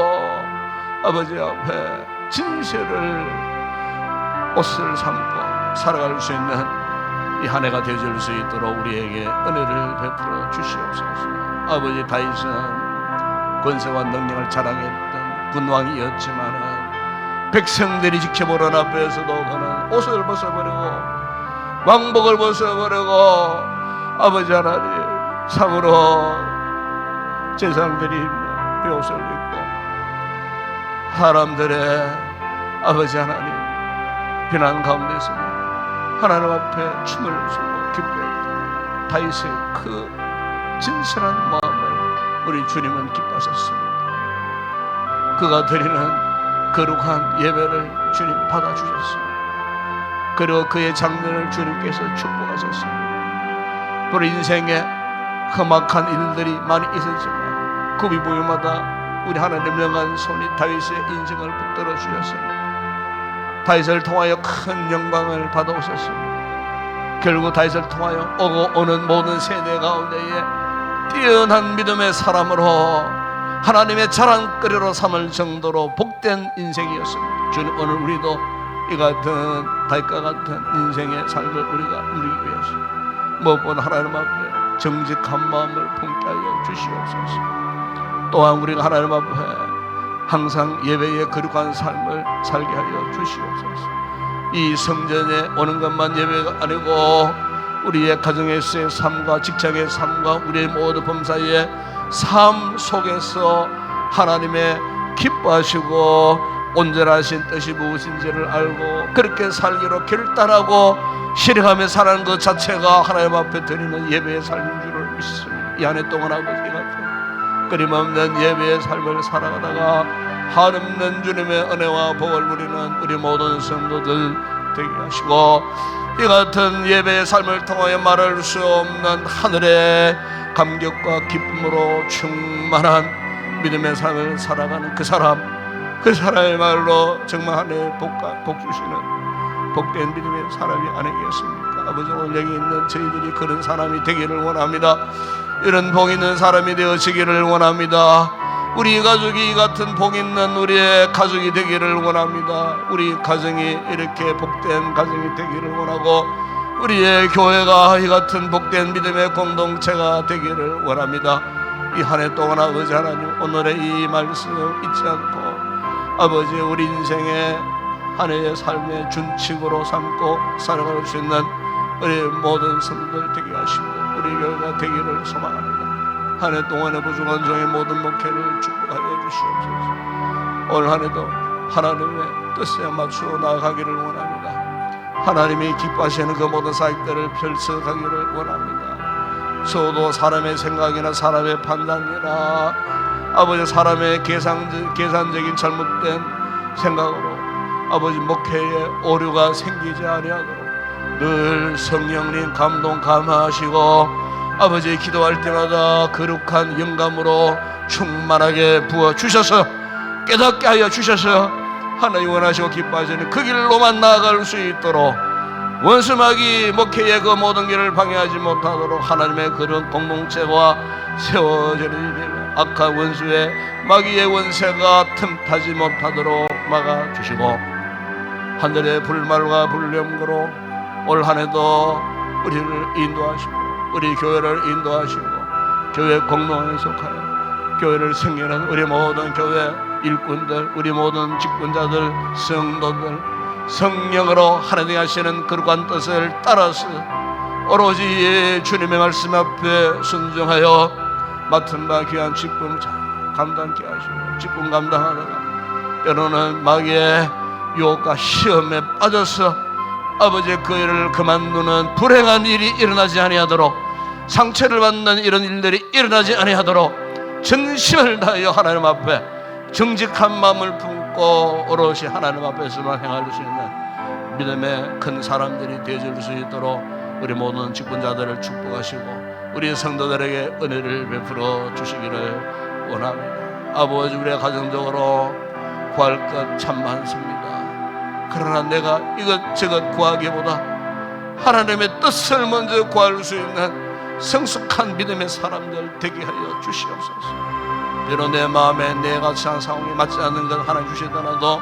아버지 앞에 진실을 옷을 삼고 살아갈 수 있는 이 한 해가 되어질 수 있도록 우리에게 은혜를 베풀어 주시옵소서. 아버지 다윗은 권세와 능력을 자랑했던 군왕이었지만은 백성들이 지켜보는 앞에서도 그는 옷을 벗어버리고 왕복을 벗어버리고 아버지 하나님 참으로 제사장들이 입는 베옷을 입고 사람들의 아버지 하나님 비난 가운데서 하나님 앞에 춤을 추고 기뻐했던 다윗의 그 진실한 마음을 우리 주님은 기뻐하셨습니다. 그가 드리는 거룩한 예배를 주님 받아주셨습니다. 그리고 그의 장면을 주님께서 축복하셨습니다. 우리 인생에 험악한 일들이 많이 있었지만 그 부위마다 우리 하나님 명한 손이 다윗의 인생을 붙들어 주셨습니다. 다윗을 통하여 큰 영광을 받아오셨습니다. 결국 다윗을 통하여 오고 오는 모든 세대 가운데에 뛰어난 믿음의 사람으로 하나님의 자랑거리로 삼을 정도로 복된 인생이었습니다. 주님 오늘 우리도 이 같은 다윗과 같은 인생의 삶을 우리가 누리기 위해서 무엇보다 하나님 앞에 정직한 마음을 품게 하여 주시옵소서. 또한 우리가 하나님 앞에 항상 예배의 거룩한 삶을 살게 하여 주시옵소서. 이 성전에 오는 것만 예배가 아니고 우리의 가정에서의 삶과 직장의 삶과 우리의 모든 범사의 삶 속에서 하나님의 기뻐하시고 온전하신 뜻이 무엇인지를 알고 그렇게 살기로 결단하고 실행하며 사는 것 자체가 하나님 앞에 드리는 예배의 삶인 줄을 믿습니다. 이 한 해 동안 아버지가 끊임없는 예배의 삶을 살아가다가 한없는 주님의 은혜와 복을 누리는 우리 모든 성도들 되게 하시고 이 같은 예배의 삶을 통하여 말할 수 없는 하늘의 감격과 기쁨으로 충만한 믿음의 삶을 살아가는 그 사람의 말로 정말 하늘의 복 주시는 복된 믿음의 사람이 아니겠습니까? 아버지, 오늘 여기 있는 저희들이 그런 사람이 되기를 원합니다. 이런 복 있는 사람이 되어지기를 원합니다. 우리 가족이 이 같은 복 있는 우리의 가족이 되기를 원합니다. 우리 가정이 이렇게 복된 가정이 되기를 원하고 우리의 교회가 이 같은 복된 믿음의 공동체가 되기를 원합니다. 이 한 해 동안 아버지 하나님, 오늘의 이 말씀 잊지 않고 아버지, 우리 인생의 한 해의 삶의 준칙으로 삼고 살아갈 수 있는 우리 모든 성도들 되게 하시고 우리 교회가 되기를 소망합니다. 한 해 동안의 부족한 종의 모든 목회를 축복하여 주시옵소서. 오늘 한 해도 하나님의 뜻에 맞추어 나아가기를 원합니다. 하나님이 기뻐하시는 그 모든 사역들을 펼쳐가기를 원합니다. 저도 사람의 생각이나 사람의 판단이나 아버지 사람의 계산적인 잘못된 생각으로 아버지 목회에 오류가 생기지 아니하도록 늘 성령님 감동 감화하시고 아버지 기도할 때마다 거룩한 영감으로 충만하게 부어주셔서 깨닫게 하여 주셔서 하나님 원하시고 기뻐하시는 그 길로만 나아갈 수 있도록 원수마귀 목회의 그 모든 길을 방해하지 못하도록 하나님의 그런 공동체가 세워지는 악한 원수의 마귀의 원세가 틈타지 못하도록 막아주시고 하늘의 불말과 불령으로 올 한해도 우리를 인도하시고 우리 교회를 인도하시고 교회 공동에 속하여 교회를 승리하는 우리 모든 교회 일꾼들, 우리 모든 직분자들, 성도들 성령으로 하나님 하시는 거룩한 뜻을 따라서 오로지 주님의 말씀 앞에 순종하여 맡은 바 귀한 직분 감당케 하시고 직분 감당하다가 때로는 마귀의 유혹과 시험에 빠져서 아버지의 그 일을 그만두는 불행한 일이 일어나지 아니하도록 상처를 받는 이런 일들이 일어나지 아니하도록 전심을 다하여 하나님 앞에 정직한 마음을 품고 오롯이 하나님 앞에서만 행할 수 있는 믿음의 큰 사람들이 되어줄 수 있도록 우리 모든 직분자들을 축복하시고 우리 성도들에게 은혜를 베풀어 주시기를 원합니다. 아버지, 우리가 가정적으로 구할 것 참 많습니다. 그러나 내가 이것저것 구하기보다 하나님의 뜻을 먼저 구할 수 있는 성숙한 믿음의 사람들 되게 하여 주시옵소서. 비록 내 마음에 내가 처한 상황이 맞지 않는 것 하나 주시더라도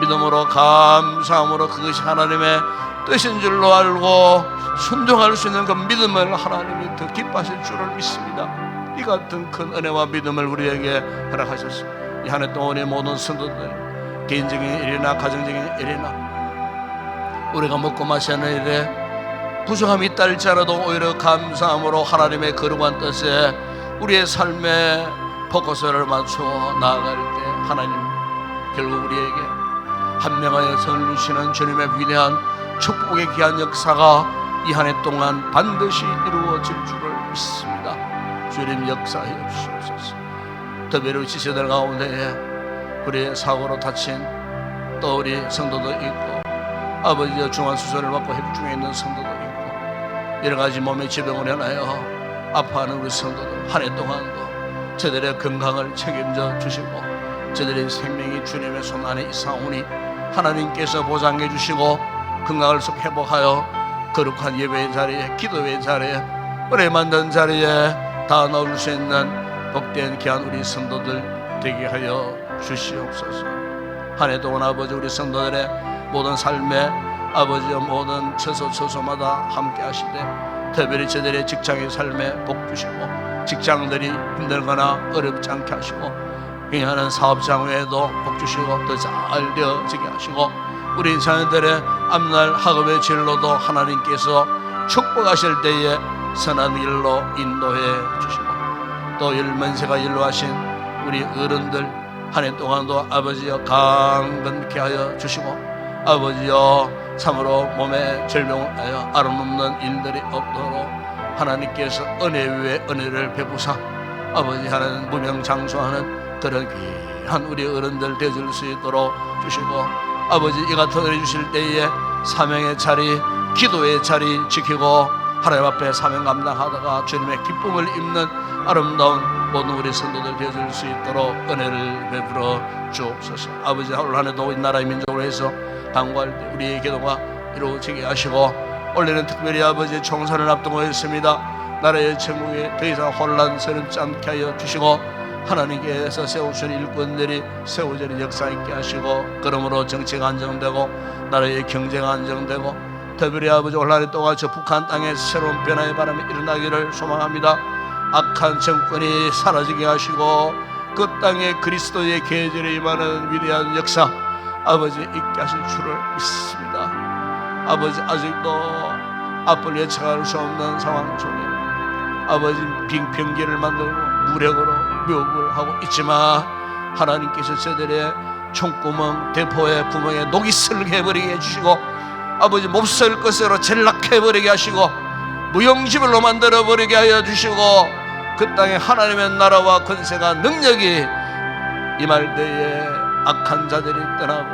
믿음으로 감사함으로 그것이 하나님의 뜻인 줄로 알고 순종할 수 있는 그 믿음을 하나님이 더 기뻐하실 줄을 믿습니다. 이 같은 큰 은혜와 믿음을 우리에게 허락하셨습니다. 이 한 해 동안 우리 모든 성도들 개인적인 일이나 가정적인 일이나 우리가 먹고 마시는 일에 부족함이 있다 할지라도 오히려 감사함으로 하나님의 거룩한 뜻에 우리의 삶에 포커스를 맞추어 나아갈 때 하나님 결국 우리에게 한명하여 선을 주시는 주님의 위대한 축복의 귀한 역사가 이 한 해 동안 반드시 이루어질 줄을 믿습니다. 주님 역사하여 주시옵소서. 특별히 지체들 가운데 우리의 사고로 다친 또 우리 성도도 있고 아버지의 중환 수술을 받고 회복 중에 있는 성도도 있고 여러 가지 몸의 질병을 인하여 아파하는 우리 성도들 한 해 동안도 저들의 건강을 책임져 주시고 저들의 생명이 주님의 손 안에 있사오니 하나님께서 보장해 주시고 건강을 속 회복하여 거룩한 예배의 자리에 기도의 자리에 은혜 만든 자리에 다 넣을 수 있는 복된 귀한 우리 성도들 되게 하여 주시옵소서. 한 해 동안 아버지 우리 성도들의 모든 삶에 아버지의 모든 처소처소마다 함께 하시되 특별히 저들의 직장의 삶에 복 주시고 직장들이 힘들거나 어렵지 않게 하시고 행하는 사업장 외에도 복 주시고 더 잘 되어지게 하시고 우리 자녀들의 앞날 학업의 진로도 하나님께서 축복하실 때에 선한 길로 인도해 주시고 또 일면세가 일로하신 우리 어른들 한 해 동안도 아버지여 강건케 하여 주시고 아버지여 참으로 몸에 질병을 하여 알아놓는 일들이 없도록 하나님께서 은혜 위에 은혜를 베푸사 아버지 하나님 무명장수하는 그런 귀한 우리 어른들 되어줄 수 있도록 주시고 아버지 이 같은 은혜 주실 때에 사명의 자리 기도의 자리 지키고 하나님 앞에 사명 감당하다가 주님의 기쁨을 입는 아름다운 모든 우리 성도들 되어줄 수 있도록 은혜를 베풀어 주옵소서. 아버지 올 한 해도 이 나라의 민족을 해서 강구할 때 우리의 기도가 이루어지게 하시고 올해는 특별히 아버지 총선을 앞두고 있습니다. 나라의 전국에 더 이상 혼란스럽지 않게 하여 주시고 하나님께서 세우신 일꾼들이 세워지는 역사 있게 하시고 그러므로 정치가 안정되고 나라의 경제가 안정되고 특별히 아버지 올 한 해 동안 저 북한 땅에 새로운 변화의 바람이 일어나기를 소망합니다. 악한 정권이 사라지게 하시고 그 땅에 그리스도의 계절에 임하는 위대한 역사 아버지 있게 하실 줄을 믿습니다. 아버지 아직도 앞을 예측할 수 없는 상황 속에 아버지 빙평기를 만들고 무력으로 묘국을 하고 있지만 하나님께서 저들의 총구멍 대포의 구멍에 녹이 슬게 해버리게 해주시고 아버지 몹쓸 것으로 전락해버리게 하시고 무용지물로 만들어버리게 하여 주시고 그 땅에 하나님의 나라와 권세가 능력이 임할 때에 악한 자들이 떠나고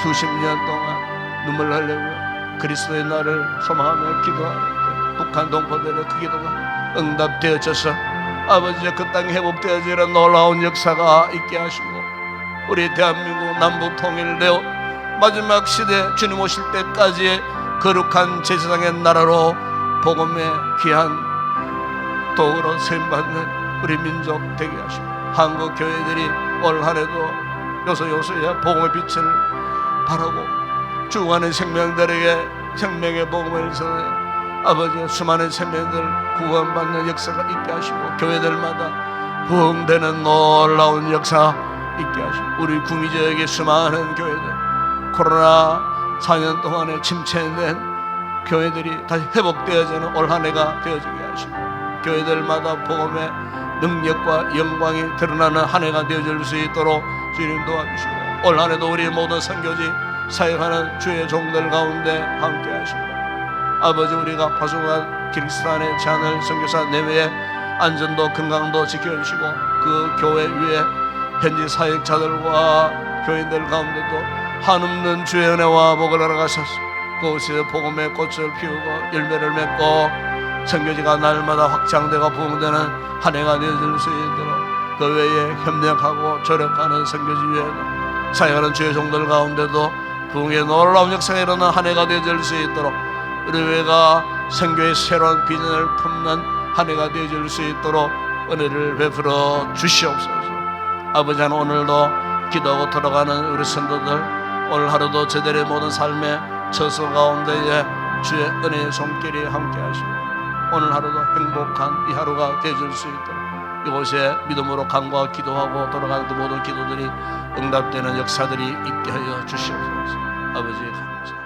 수십 년 동안 눈물 흘리고 그리스도의 날을 소망하며 기도하는 북한 동포들의 그 기도가 응답되어져서 아버지의 그 땅이 회복되어지는 놀라운 역사가 있게 하시고 우리 대한민국 남북 통일되어 마지막 시대 주님 오실 때까지 거룩한 제사장의 나라로 복음의 귀한 도구로 쓰임받는 우리 민족 되게 하시고 한국 교회들이 올 한해도 요소요소에 복음의 빛을 바라고 죽어가는 생명들에게 생명의 복음을 전해 아버지의 수많은 생명들 구원받는 역사가 있게 하시고 교회들마다 부흥되는 놀라운 역사 있게 하시고 우리 구미 지역의 수많은 교회들 코로나 4년 동안에 침체된 교회들이 다시 회복되어지는 올 한 해가 되어지게 하시고 교회들마다 복음의 능력과 영광이 드러나는 한 해가 되어질 수 있도록 주님 도와주시고 올 한 해도 우리 모든 선교지 사역하는 주의 종들 가운데 함께 하시고 아버지 우리가 파송한 기리스탄의 제한을 선교사 내외의 안전도 건강도 지켜주시고 그 교회 위에 현지 사역자들과 교인들 가운데도 한없는 주의 은혜와 복을 허락하셔서 그곳에 복음의 꽃을 피우고 열매를 맺고 선교지가 날마다 확장되고 부흥되는 한 해가 되어질 수 있도록 그 외에 협력하고 조력하는 선교지 위에도 사역하는 주의 종들 가운데도 부흥의 놀라운 역사가 일어나는 한 해가 되어질 수 있도록 우리 교회가 선교의 새로운 비전을 품는 한 해가 되어질 수 있도록 은혜를 베풀어 주시옵소서. 아버지 하나님 오늘도 기도하고 돌아가는 우리 성도들 오늘 하루도 저들의 모든 삶의 처소 가운데에 주의 은혜의 손길이 함께 하시고 오늘 하루도 행복한 이 하루가 되어줄 수 있도록 이곳에 믿음으로 간구하고 기도하고 돌아가는 그 모든 기도들이 응답되는 역사들이 있게 하여 주시옵소서. 아버지 감사합니다.